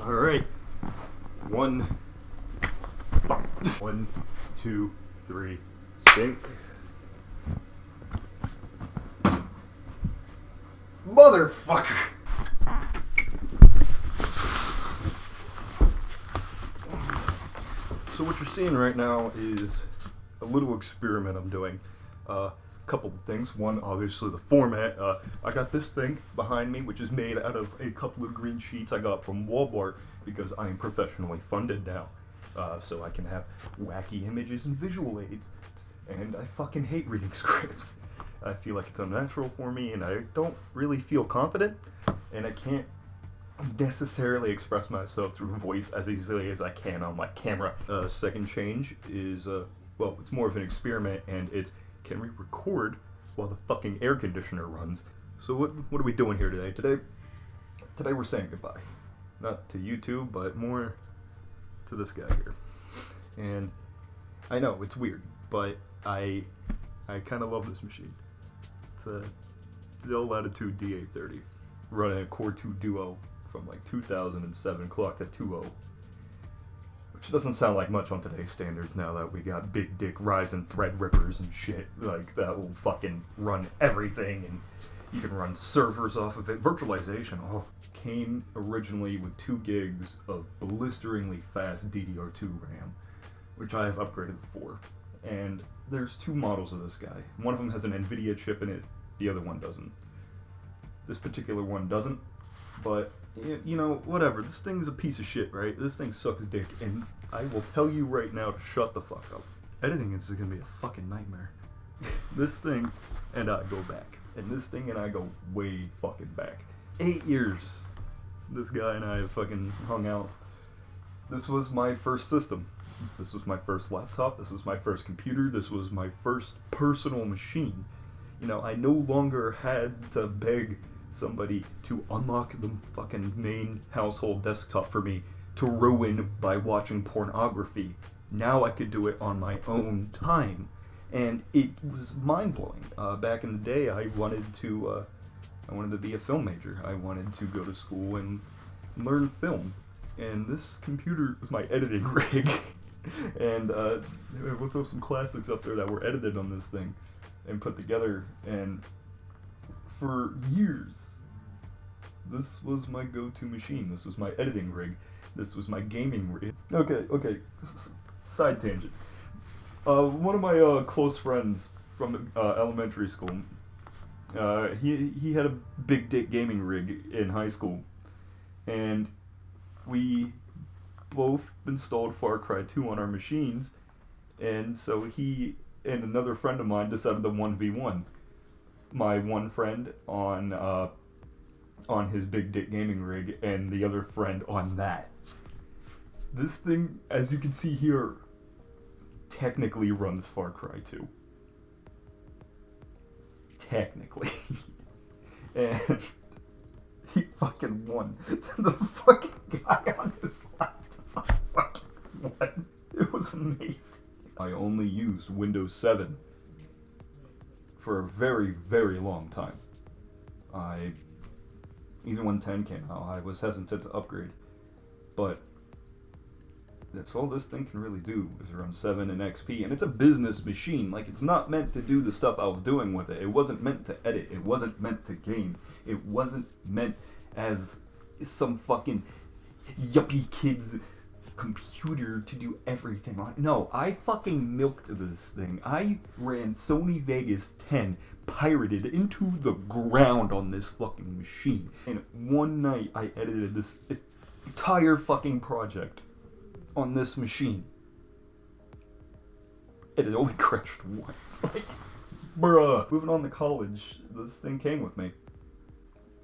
Alright. 1, 2, 3, sync. Motherfucker! So what you're seeing right now is a little experiment I'm doing. Couple of things. One, obviously the format. I got this thing behind me, which is made out of a couple of green sheets I got from Walmart because I am professionally funded now. So I can have wacky images and visual aids. And I fucking hate reading scripts. I feel like it's unnatural for me, and I don't really feel confident, and I can't necessarily express myself through voice as easily as I can on my camera. Second change is, well, it's more of an experiment, and it's, can we record while the fucking air conditioner runs? So what are we doing here today? Today we're saying goodbye. Not to YouTube, but more to this guy here. And I know, it's weird, but I kind of love this machine. It's a Dell Latitude D830, running a Core 2 Duo from like 2007, clocked at 2.0. Which doesn't sound like much on today's standards now that we got big dick Ryzen Threadrippers and shit, like that will fucking run everything, and you can run servers off of it. Virtualization, came originally with 2 gigs of blisteringly fast DDR2 RAM, which I have upgraded before. And there's 2 models of this guy. One of them has an NVIDIA chip in it, the other one doesn't. This particular one doesn't, but you know, whatever. This thing's a piece of shit, right? This thing sucks dick, and I will tell you right now to shut the fuck up. Editing is gonna be a fucking nightmare. This thing and I go back, and this thing and I go way fucking back. 8 years this guy and I have fucking hung out. This was my first system. This was my first laptop. This was my first computer. This was my first personal machine. You know, I no longer had to beg somebody to unlock the fucking main household desktop for me to ruin by watching pornography. Now I could do it on my own time, and it was mind-blowing. Back in the day, I wanted to be a film major. I wanted to go to school and learn film, and this computer was my editing rig. And we'll throw some classics up there that were edited on this thing and put together, and for years this was my go-to machine. This was my editing rig. This was my gaming rig. Okay, side tangent. One of my close friends from elementary school, he had a big dick gaming rig in high school, and we both installed Far Cry 2 on our machines, and so he and another friend of mine decided to 1v1 my one friend on his big dick gaming rig, and the other friend on that. This thing, as you can see here, technically runs Far Cry 2. Technically. And he fucking won. The fucking guy on his laptop fucking won. It was amazing. I only used Windows 7 for a very, very long time. Even when 10 came out, I was hesitant to upgrade. But that's all this thing can really do, is run 7 and XP, and it's a business machine. Like, it's not meant to do the stuff I was doing with it. It wasn't meant to edit. It wasn't meant to game. It wasn't meant as some fucking yuppie kid's computer to do everything on. No, I fucking milked this thing. I ran Sony Vegas 10 pirated into the ground on this fucking machine. And one night I edited this entire fucking project on this machine. And it only crashed once. Like, bruh. Moving on to college, this thing came with me.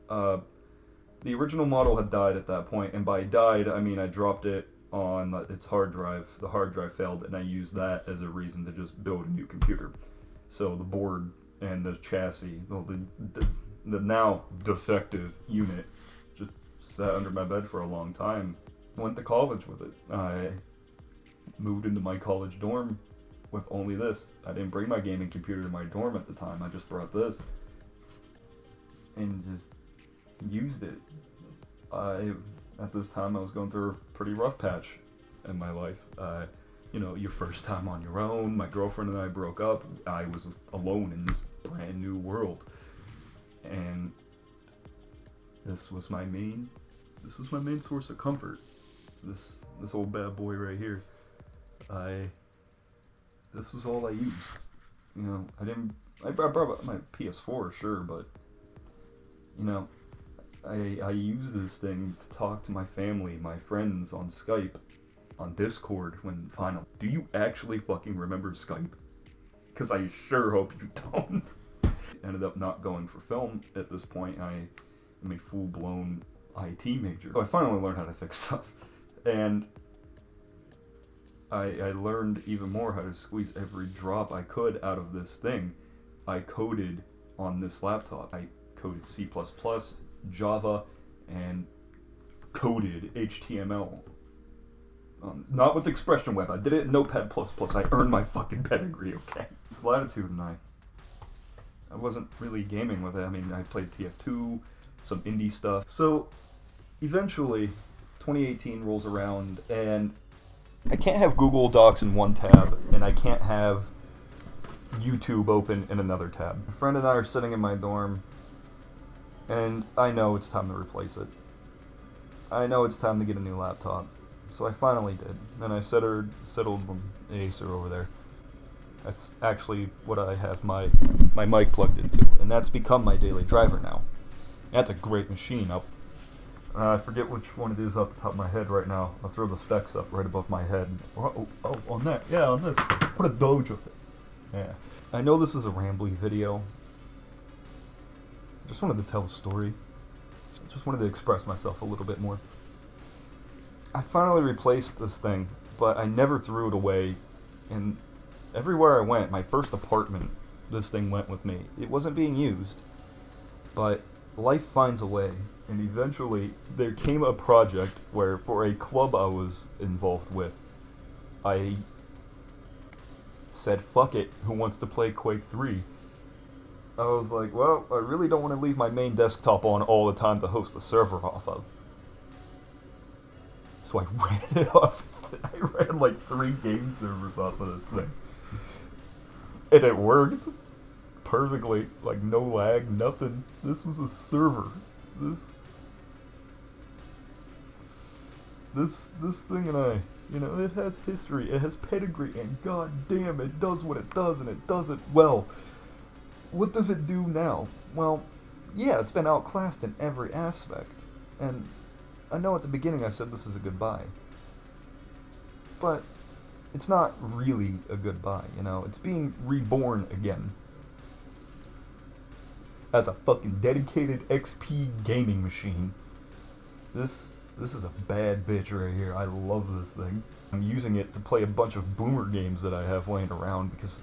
The original model had died at that point, and by died, I mean I dropped it on its hard drive. The hard drive failed, and I used that as a reason to just build a new computer. So the board and the chassis, well, the now defective unit, just sat under my bed for a long time. Went to college with it. I moved into my college dorm with only this. I didn't bring my gaming computer to my dorm at the time. I just brought this and just used it. at this time I was going through a pretty rough patch in my life. You know, your first time on your own, my girlfriend and I broke up, I was alone in this brand new world. And this was my main source of comfort. This old bad boy right here. This was all I used. You know, I brought my PS4, sure, but, you know, I use this thing to talk to my family, my friends on Skype, on Discord when final. Do you actually fucking remember Skype? Because I sure hope you don't. Ended up not going for film at this point. I am a full-blown IT major. So I finally learned how to fix stuff. And I learned even more how to squeeze every drop I could out of this thing. I coded on this laptop. I coded C++, Java, and coded HTML. Not with Expression Web. I did it in Notepad++. I earned my fucking pedigree, okay? It's Latitude and I wasn't really gaming with it. I mean, I played TF2, some indie stuff. So, eventually, 2018 rolls around, and I can't have Google Docs in one tab, and I can't have YouTube open in another tab. A friend and I are sitting in my dorm, and I know it's time to replace it. I know it's time to get a new laptop. So I finally did. And I settled on Acer over there. That's actually what I have my mic plugged into, and that's become my daily driver now. That's a great machine. I forget which one it is off the top of my head right now. I'll throw the specs up right above my head. Oh, on that. Yeah, on this. Put a Doge with it. Yeah. I know this is a rambly video. I just wanted to tell a story. I just wanted to express myself a little bit more. I finally replaced this thing, but I never threw it away. And everywhere I went, my first apartment, this thing went with me. It wasn't being used, but life finds a way. And eventually, there came a project where, for a club I was involved with, I said, fuck it, who wants to play Quake 3? I was like, well, I really don't want to leave my main desktop on all the time to host a server off of. So I ran it off. I ran like 3 game servers off of this thing. And it worked perfectly. Like, no lag, nothing. This was a server. This thing and I, you know, it has history, it has pedigree, and god damn, it does what it does, and it does it well. What does it do now? Well, yeah, it's been outclassed in every aspect. And I know at the beginning I said this is a goodbye. But it's not really a goodbye, you know? It's being reborn again. As a fucking dedicated XP gaming machine. This is a bad bitch right here. I love this thing. I'm using it to play a bunch of boomer games that I have laying around because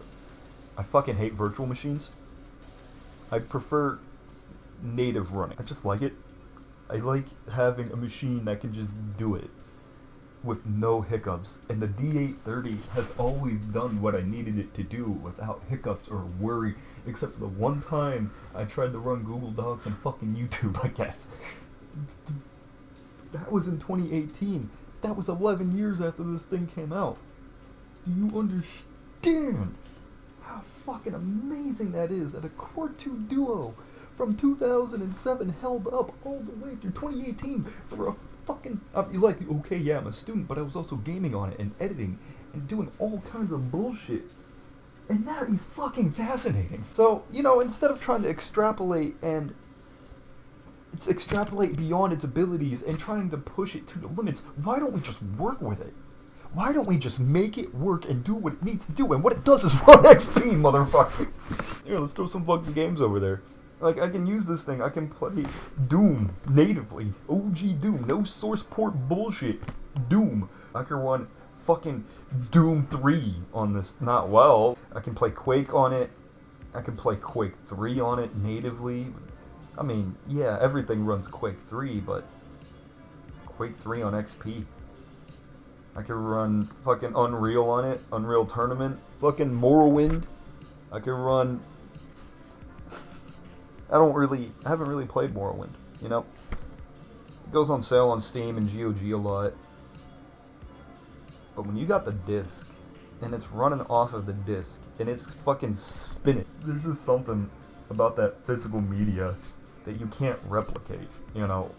I fucking hate virtual machines. I prefer native running. I just like it. I like having a machine that can just do it with no hiccups. And the D830 has always done what I needed it to do without hiccups or worry, except for the one time I tried to run Google Docs and fucking YouTube, I guess. That was in 2018. That was 11 years after this thing came out. Do you understand how fucking amazing that is that a Core 2 Duo from 2007 held up all the way through 2018 for a fucking... okay, yeah, I'm a student, but I was also gaming on it and editing and doing all kinds of bullshit. And that is fucking fascinating. So, you know, instead of trying to extrapolate beyond its abilities and trying to push it to the limits, why don't we just work with it? Why don't we just make it work and do what it needs to do? And what it does is run XP, motherfucker. Here, let's throw some fucking games over there. Like, I can use this thing. I can play Doom natively. OG Doom. No source port bullshit. Doom. I can run fucking Doom 3 on this. Not well. I can play Quake on it. I can play Quake 3 on it natively. I mean, yeah, everything runs Quake 3, but Quake 3 on XP. I can run fucking Unreal on it, Unreal Tournament, fucking Morrowind. I can run... I haven't really played Morrowind, you know? It goes on sale on Steam and GOG a lot. But when you got the disc, and it's running off of the disc, and it's fucking spinning, there's just something about that physical media that you can't replicate, you know.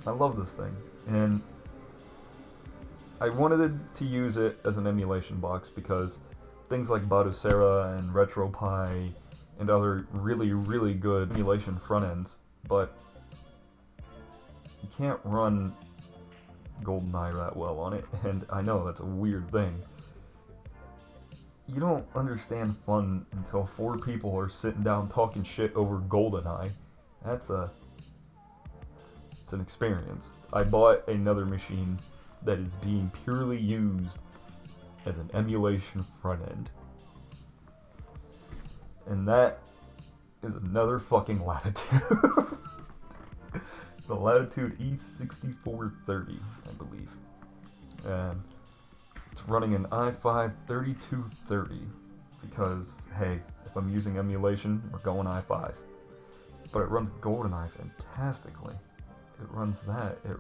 I love this thing, and I wanted to use it as an emulation box because things like Badusera and RetroPie and other really, really good emulation front ends, but you can't run GoldenEye that well on it, and I know that's a weird thing. You don't understand fun until 4 people are sitting down talking shit over GoldenEye. It's an experience. I bought another machine that is being purely used as an emulation front end. And that is another fucking Latitude. The Latitude E6430, I believe. And it's running an i5 3230 because, hey, if I'm using emulation, we're going i5. But it runs GoldenEye fantastically. It runs that. It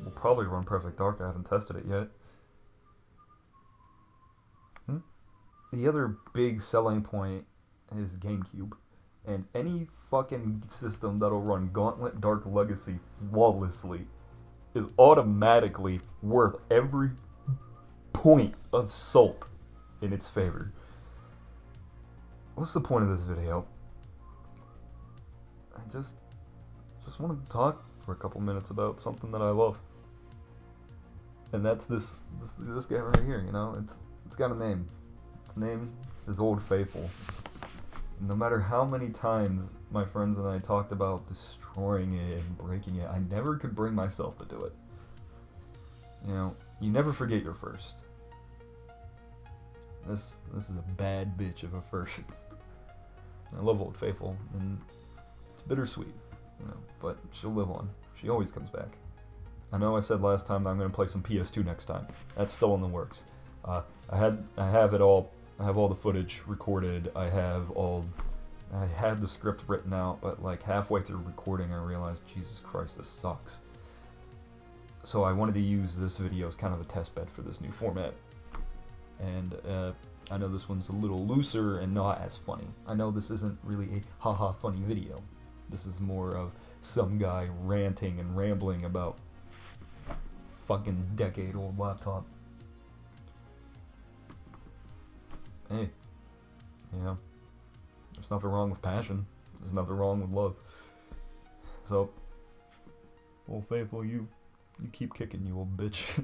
will probably run Perfect Dark. I haven't tested it yet. The other big selling point is GameCube. And any fucking system that'll run Gauntlet Dark Legacy flawlessly is automatically worth every point of salt in its favor. What's the point of this video? I just wanted to talk for a couple minutes about something that I love. And that's this guy right here, you know? It's got a name. Its name is Old Faithful. No matter how many times my friends and I talked about destroying it and breaking it, I never could bring myself to do it. You know, you never forget your first. This is a bad bitch of a first. I love Old Faithful, and it's bittersweet, you know, but she'll live on. She always comes back. I know I said last time that I'm going to play some PS2 next time. That's still in the works. I have it all. I have all the footage recorded. I had the script written out, but like halfway through recording I realized, Jesus Christ, this sucks. So I wanted to use this video as kind of a test bed for this new format. And I know this one's a little looser and not as funny. I know this isn't really a haha funny video. This is more of some guy ranting and rambling about fucking decade-old laptop. Hey, you know, there's nothing wrong with passion. There's nothing wrong with love. So, Old Faithful, you keep kicking, you old bitch.